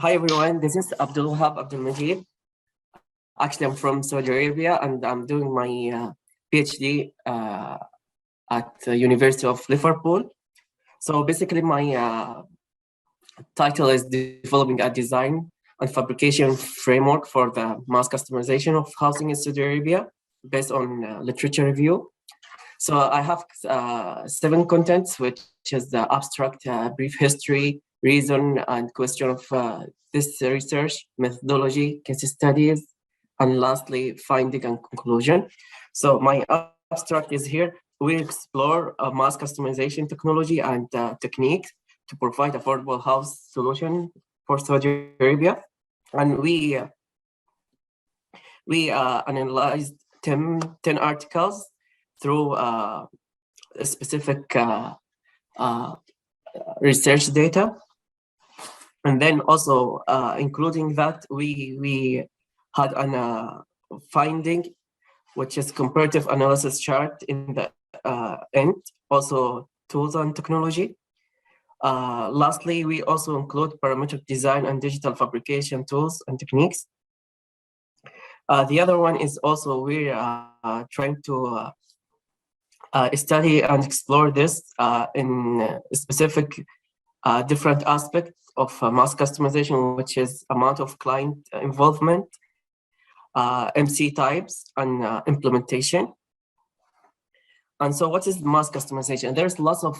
Hi everyone, this is Abdulwahab Abdulmajeed. Actually, I'm from Saudi Arabia and I'm doing my PhD at the University of Liverpool. So basically my title is developing a design and fabrication framework for the mass customization of housing in Saudi Arabia based on literature review. So I have 7 contents, which is the abstract, brief history, reason and question of this research, methodology, case studies, and lastly, finding and conclusion. So my abstract is here. We explore mass customization technology and techniques to provide affordable house solution for Saudi Arabia. And we analyzed 10 articles through specific research data. And then also including that, we had a finding, which is comparative analysis chart in the end, also tools and technology. Lastly, we also include parametric design and digital fabrication tools and techniques. The other one is also we're trying to study and explore this in specific different aspects of mass customization, which is amount of client involvement, MC types, and implementation. And so what is mass customization? There's lots of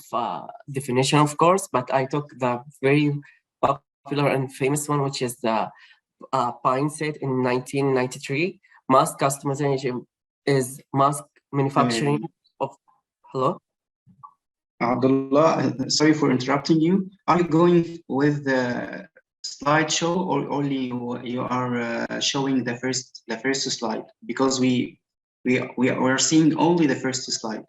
definition, of course, but I took the very popular and famous one, which is the Pine said in 1993. Mass customization is mass manufacturing of, hello? Abdullah, sorry for interrupting you. Are you going with the slideshow or only you are showing the first slide? Because we are seeing only the first slide.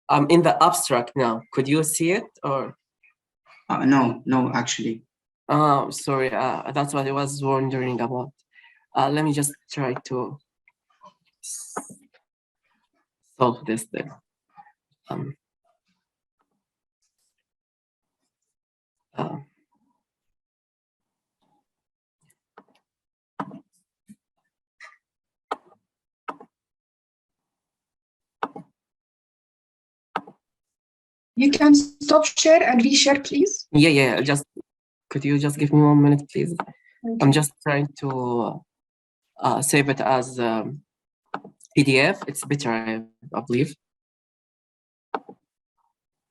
I'm in the abstract now. Could you see it or? No, actually. Sorry, that's what I was wondering about. Let me just try to solve this then. You can stop share and reshare, please. Yeah. Could you just give me 1 minute, please? Okay. I'm just trying to save it as PDF. It's better, I believe.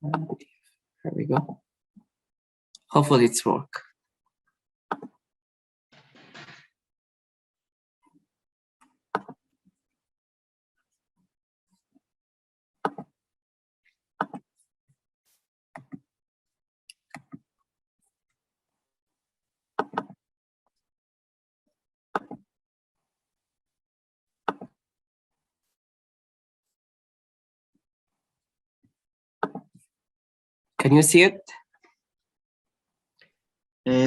Here we go. Hopefully it's work. Can you see it?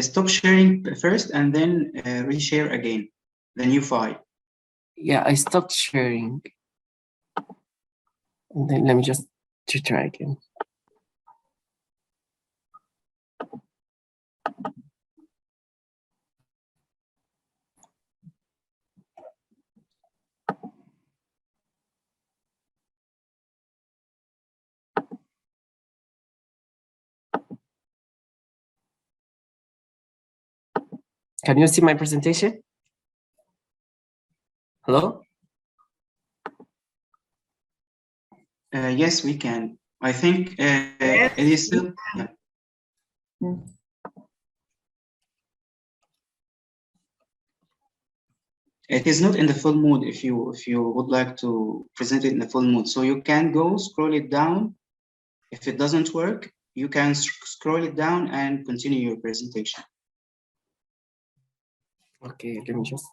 Stop sharing first and then reshare again, the new file. Yeah, I stopped sharing. And then let me just try again. Can you see my presentation? Hello? Yes, we can. I think it is still. Yeah. It is not in the full mode if you would like to present it in the full mode. So you can go scroll it down. If it doesn't work, you can scroll it down and continue your presentation. Okay, let me just.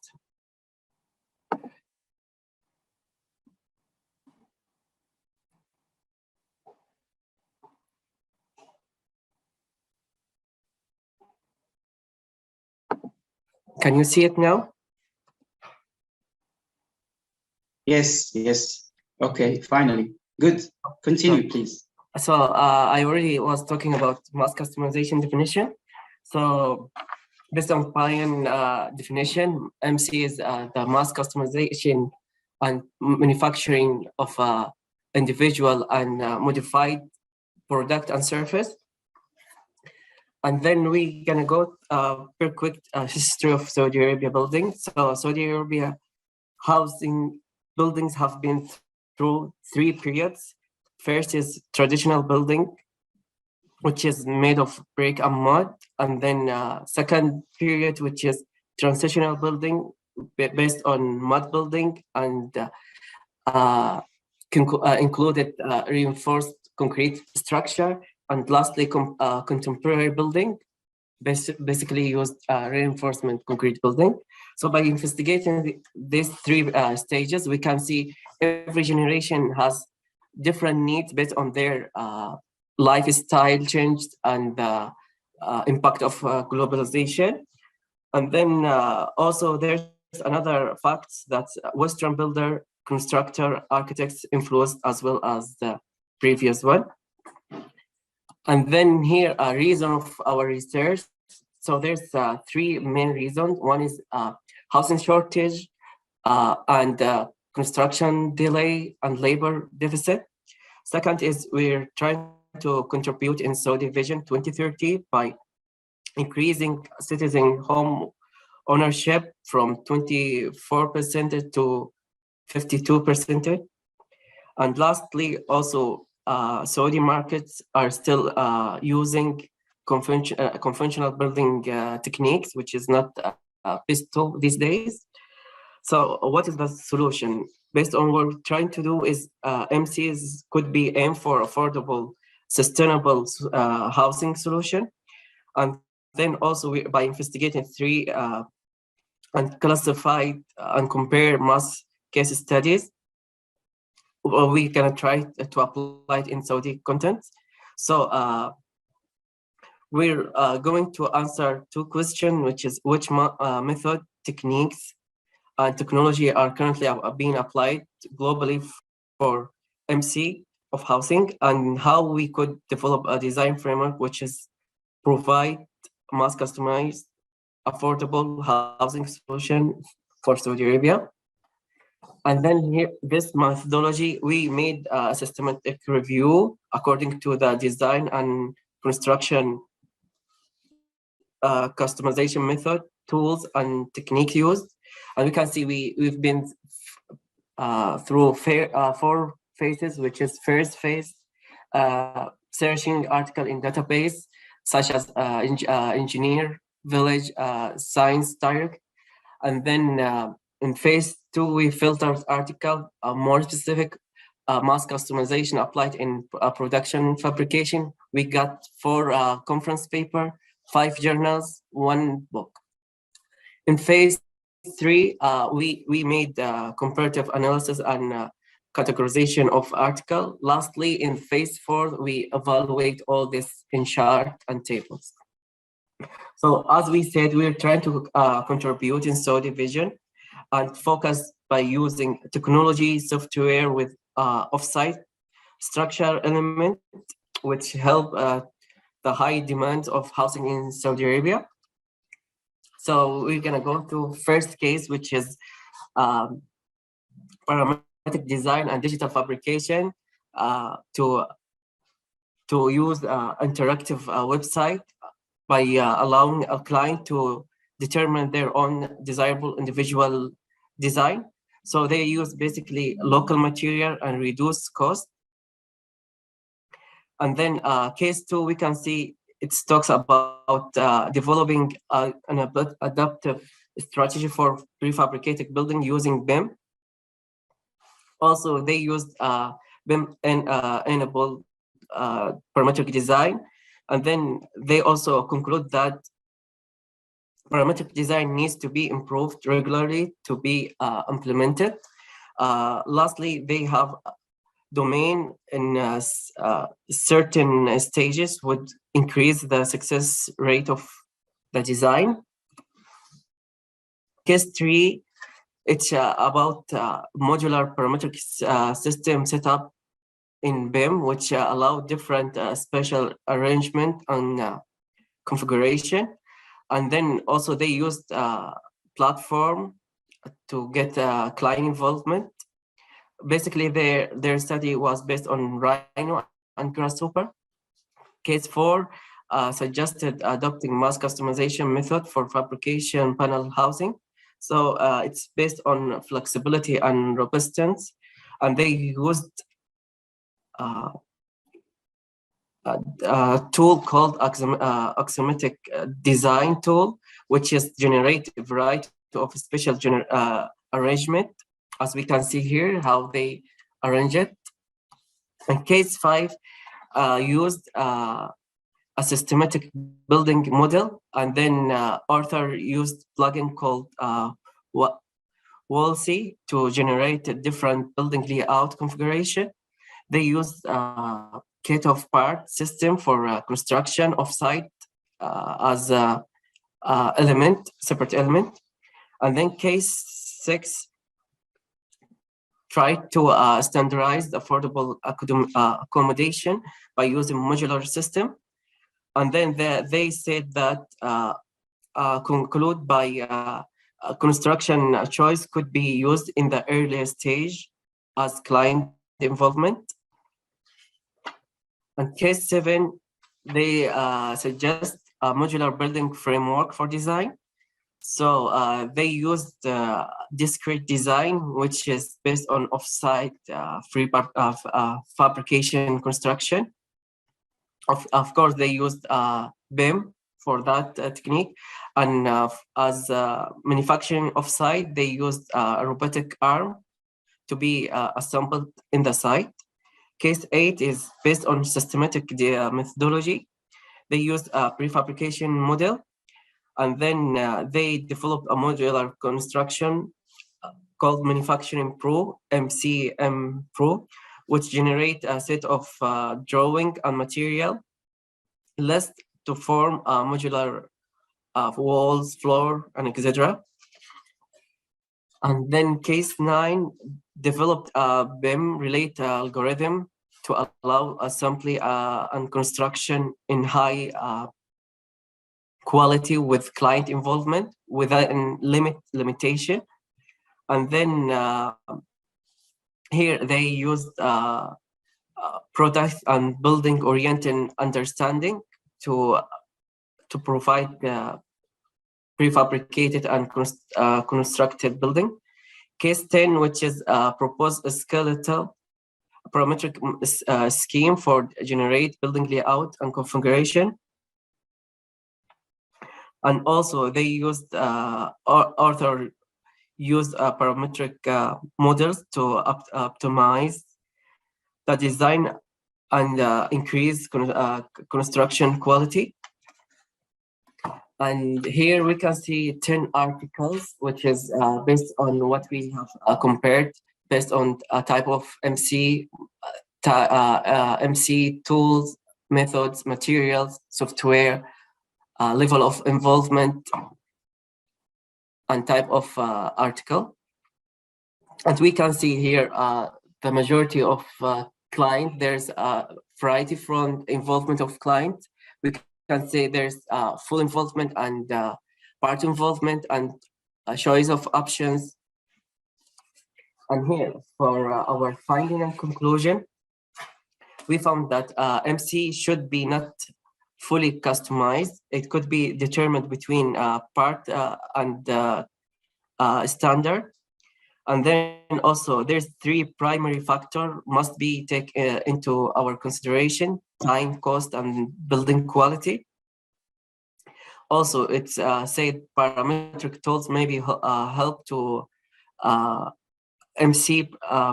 Can you see it now? Yes. Okay, finally. Good. Continue, please. So I already was talking about mass customization definition. So Based on Payan definition, MC is the mass customization and manufacturing of individual and modified product and service. And then we're gonna go per quick history of Saudi Arabia building. So Saudi Arabia housing buildings have been through 3 periods. First is traditional building, which is made of brick and mud. And then second period, which is transitional building based on mud building and included reinforced concrete structure. And lastly, contemporary building, basically used reinforcement concrete building. So by investigating these 3 stages, we can see every generation has different needs based on their lifestyle changed and the impact of globalization. And then also there's another fact that Western builder, constructor, architects influenced as well as the previous one. And then here a reason of our research. So there's 3 main reasons. One is housing shortage and construction delay and labor deficit. Second is we're trying to contribute in Saudi Vision 2030 by increasing citizen home ownership from 24% to 52%. And lastly, also Saudi markets are still using conventional building techniques, which is not peaceful these days. So what is the solution? Based on what we're trying to do is MCs could be aimed for affordable, sustainable housing solution. And then also by investigating 3 and classify and compare mass case studies, we can try to apply it in Saudi content. So we're going to answer 2 questions, which is which method, techniques, and technology are currently being applied globally for MC of housing, and how we could develop a design framework which is provide mass customized, affordable housing solution for Saudi Arabia. And then here, this methodology, we made a systematic review according to the design and construction customization method, tools, and technique used. And we can see we've been through 4 phases, which is first phase, searching article in database, such as engineer, village, science, direct. And then in phase 2, we filtered article, more specific mass customization applied in production fabrication. We got 4 conference paper, 5 journals, 1 book. In phase 3, we made comparative analysis and categorization of article. Lastly, in phase 4, we evaluate all this in chart and tables. So as we said, we're trying to contribute in Saudi Vision and focus by using technology, software with offsite structure element, which help the high demand of housing in Saudi Arabia. So we're gonna go to first case, which is parametric design and digital fabrication to use interactive website by allowing a client to determine their own desirable individual design. So they use basically local material and reduce cost. And then case 2, we can see it talks about developing an adaptive strategy for prefabricated building using BIM. Also, they used BIM enabled parametric design. And then they also conclude that parametric design needs to be improved regularly to be implemented. Lastly, they have domain in certain stages would increase the success rate of the design. Case 3, it's about modular parametric system setup in BIM, which allow different spatial arrangement and configuration. And then also they used platform to get client involvement. Basically, their study was based on Rhino and Grasshopper. Case 4 suggested adopting mass customization method for fabrication panel housing. So it's based on flexibility and robustness, and they used a tool called axiomatic design tool, which is generative variety of special arrangement, as we can see here how they arrange it. And case 5 used a systematic building model, and then Arthur used plugin called Wolsey to generate a different building layout configuration. They used kit of part system for construction of site as a separate element. And then case 6 tried to standardize the affordable accommodation by using modular system. And then they said that conclude by construction choice could be used in the earlier stage as client involvement. And case 7, they suggest a modular building framework for design. So they used discrete design, which is based on offsite fabrication construction. Of course, they used BIM for that technique. And as manufacturing offsite, they used a robotic arm to be assembled in the site. Case 8 is based on systematic methodology. They used a prefabrication model, and then they developed a modular construction called Manufacturing Pro, MCM Pro, which generate a set of drawing and material list to form a modular walls, floor, and etc. And then case 9 developed a BIM-related algorithm to allow assembly and construction in high quality with client involvement without limitation. And then here they used product and building oriented understanding to provide prefabricated and constructed building. Case 10, which is proposed a skeletal parametric scheme for generate building layout and configuration. And also they used Arthur used parametric models to optimize the design and increase construction quality. And here we can see 10 articles, which is based on what we have compared based on a type of MC tools, methods, materials, software, level of involvement, and type of article. And we can see here the majority of client, there's a variety from involvement of client. We can say there's full involvement and part involvement and a choice of options. And here for our finding and conclusion, we found that MC should be not fully customized. It could be determined between part and standard. And then also there's 3 primary factors must be taken into our consideration: time, cost, and building quality. Also, it's said parametric tools maybe help to MC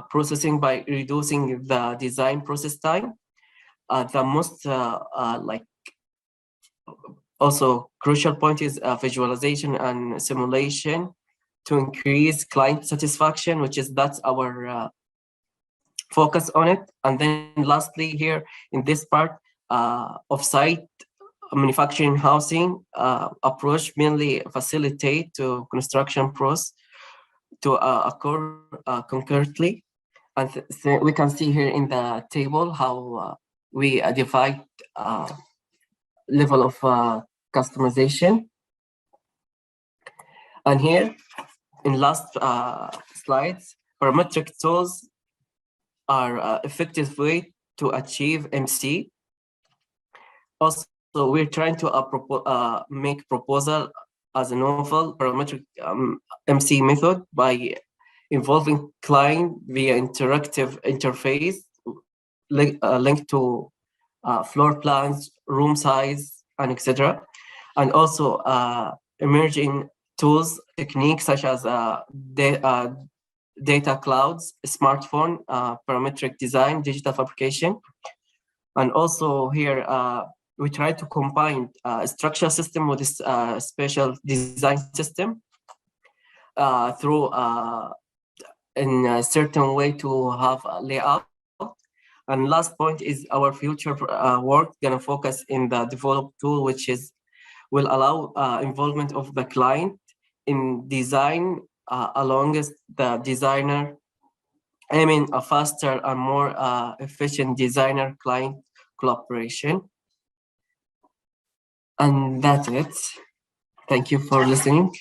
processing by reducing the design process time. The most also crucial point is visualization and simulation to increase client satisfaction, which is that's our focus on it. And then lastly here in this part, off-site manufacturing housing approach mainly facilitate to construction process to occur concurrently. And so we can see here in the table how we divide level of customization. And here, in last slides, parametric tools are effective way to achieve MC. Also, we're trying to make proposal as a novel parametric MC method by involving client via interactive interface linked to floor plans, room size, and etc. And also emerging tools, techniques such as data clouds, smartphone, parametric design, digital fabrication. And also here, we try to combine a structural system with this spatial design system through in a certain way to have a layout. And last point is our future work gonna focus in the develop tool, which will allow involvement of the client in design along with the designer, aiming a faster and more efficient designer-client collaboration. And that's it. Thank you for listening.